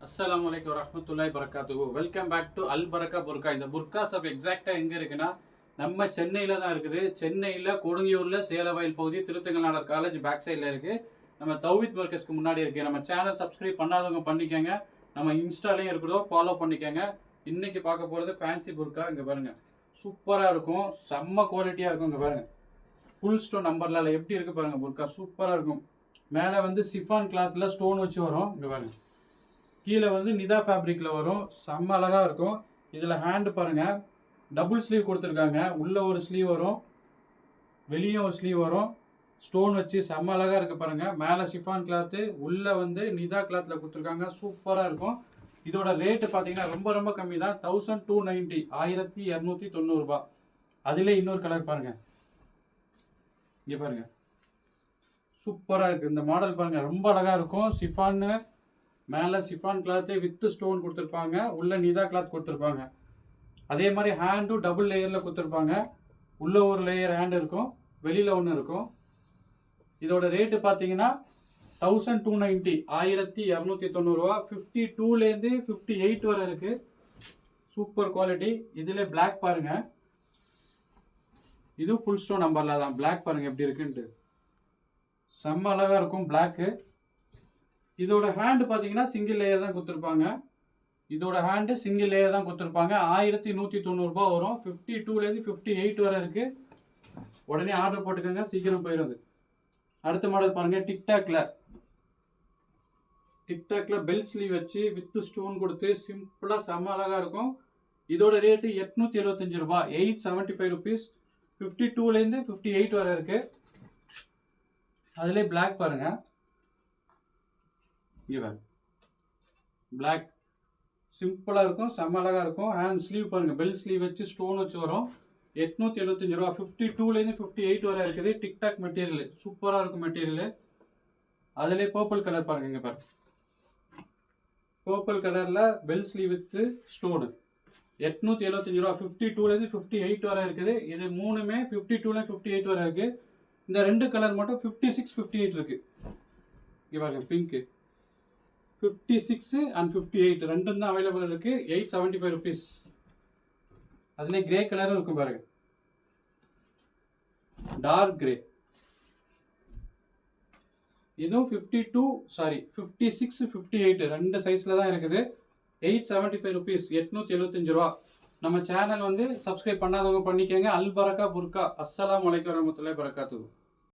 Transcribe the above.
அஸ்ஸலாமு அலைக்கும் வரஹ்மத்துல்லாஹி வரகாத்துஹு. வெல்கம் பேக் டு அல் பரக்கா புர்கா. இந்த புர்கா ஷாப் எக்ஸாக்டாக எங்கே இருக்குன்னா நம்ம சென்னையில் தான் இருக்குது. சென்னையில் கொடுங்கியூரில் சேலவயல் பகுதி திருத்தங்கநாதர் காலேஜ் பேக் சைடில் இருக்குது. நம்ம தௌஹீத் மர்கஸ்க்கு முன்னாடி இருக்குது. நம்ம சேனல் சப்ஸ்கிரைப் பண்ணாதவங்க பண்ணிக்கோங்க. நம்ம இன்ஸ்டாலையும் இருக்கிறோம், ஃபாலோ பண்ணிக்கோங்க. இன்றைக்கி பார்க்க போகிறது ஃபேன்சி புர்கா. இங்கே பாருங்கள், சூப்பராக இருக்கும், செம்ம குவாலிட்டியாக இருக்கும். இங்கே பாருங்கள், ஃபுல் ஸ்டோன் நம்பர்ல எப்படி இருக்குது பாருங்கள். புர்கா சூப்பராக இருக்கும். மேலே வந்து சிஃபான் கிளாத்தில் ஸ்டோன் வச்சு வரும். இங்கே பாருங்கள், கீழே வந்து நிதா ஃபேப்ரிக்கில் வரும், செம்ம அழகாக இருக்கும். இதில் ஹேண்டு பாருங்கள், டபுள் ஸ்லீவ் கொடுத்துருக்காங்க. உள்ளே ஒரு ஸ்லீவ் வரும், வெளியே ஒரு ஸ்லீவ் வரும், ஸ்டோன் வச்சு செம்ம அழகாக இருக்குது பாருங்கள். மேலே சிஃபான் கிளாத்து, உள்ளே வந்து நிதா கிளாத்தில் கொடுத்துருக்காங்க, சூப்பராக இருக்கும். இதோட ரேட்டு பார்த்தீங்கன்னா ரொம்ப ரொம்ப கம்மி தான், 1290, 1290 ரூபா. அதில் இன்னொரு கலர் பாருங்கள், இங்கே பாருங்கள், சூப்பராக இருக்குது. இந்த மாடல் பாருங்கள், ரொம்ப அழகாக இருக்கும். சிஃபான்னு மேலே சிஃபான் கிளாத்து வித்து ஸ்டோன் கொடுத்துருப்பாங்க, உள்ள நிதா கிளாத் கொடுத்துருப்பாங்க. அதே மாதிரி ஹேண்டும் டபுள் லேயரில் கொடுத்துருப்பாங்க. உள்ள ஒரு லேயர் ஹேண்ட் இருக்கும், வெளியில் ஒன்று இருக்கும். இதோட ரேட்டு பார்த்தீங்கன்னா 1290, 1290 ரூபா. 52லேருந்து 58 வரை இருக்குது. Super quality. இதில் பிளாக் பாருங்கள், இது ஃபுல் ஸ்டோன் நம்பரில் தான். பிளாக் பாருங்கள் எப்படி இருக்குன்ட்டு, செம்ம அழகாக இருக்கும் பிளாக்கு. இதோட ஹேண்டு பார்த்தீங்கன்னா சிங்கிள் லேயர் தான் கொடுத்துருப்பாங்க. இதோட ஹேண்டு சிங்கிள் லேயர் தான் கொடுத்துருப்பாங்க. 1190 ரூபா வரும். 52லேருந்து 58 வரை இருக்குது. உடனே ஆர்டர் போட்டுக்கோங்க, சீக்கிரம் போயிடுது. அடுத்த மாடல் பாருங்கள், டிக்டாக்ல பெல் ஸ்லீவ் வச்சு வித்து ஸ்டோன் கொடுத்து சிம்பிளாக செம்ம அழகாக இருக்கும். இதோட ரேட்டு 875 ரூபா, 875 ருபீஸ். 52லேருந்து 58 வரை இருக்குது. அதிலே பிளாக் பாருங்கள், பிளாக் சிம்பிளாக இருக்கும், செம்ம அழகாக இருக்கும். ஹேண்ட் ஸ்லீவ் பாருங்கள், பெல் ஸ்லீவ் வச்சு ஸ்டோன் வச்சு வரும். 875 ரூபா. 52லேருந்து 58 வரை இருக்குது. டிக்டாக் மெட்டீரியல் சூப்பராக இருக்கும் மெட்டீரியல். அதிலே பர்பிள் கலர் பாருங்க, இங்கே பாருங்க, பர்பிள் கலரில் பெல் ஸ்லீவ் வித்து ஸ்டோனு 875 ரூபா. 52லேருந்து 58 வரை இருக்குது. இது மூணுமே 52லேருந்து 58 வரை இருக்குது. இந்த ரெண்டு கலர் மட்டும் 56, 58 இருக்குது. இங்கே பாருங்க, பிங்க்கு 56 and 58 ரெண்டும் தான் அவைலபிள் இருக்குது. 875 ருபீஸ். அதுல கிரே கலரும் இருக்கும் பாருங்க, டார்க் கிரே. இதுவும் 56, 58 ரெண்டு சைஸ்ல தான் இருக்குது. 875 ருபீஸ், 875 ரூபா. நம்ம சேனல் வந்து சப்ஸ்கிரைப் பண்ணாதவங்க பண்ணிக்கோங்க. அல் பரக்கா புர்கா. அஸ்ஸலாமு அலைக்கும் வரஹ்மத்துல்லாஹி வரகாத்துஹு.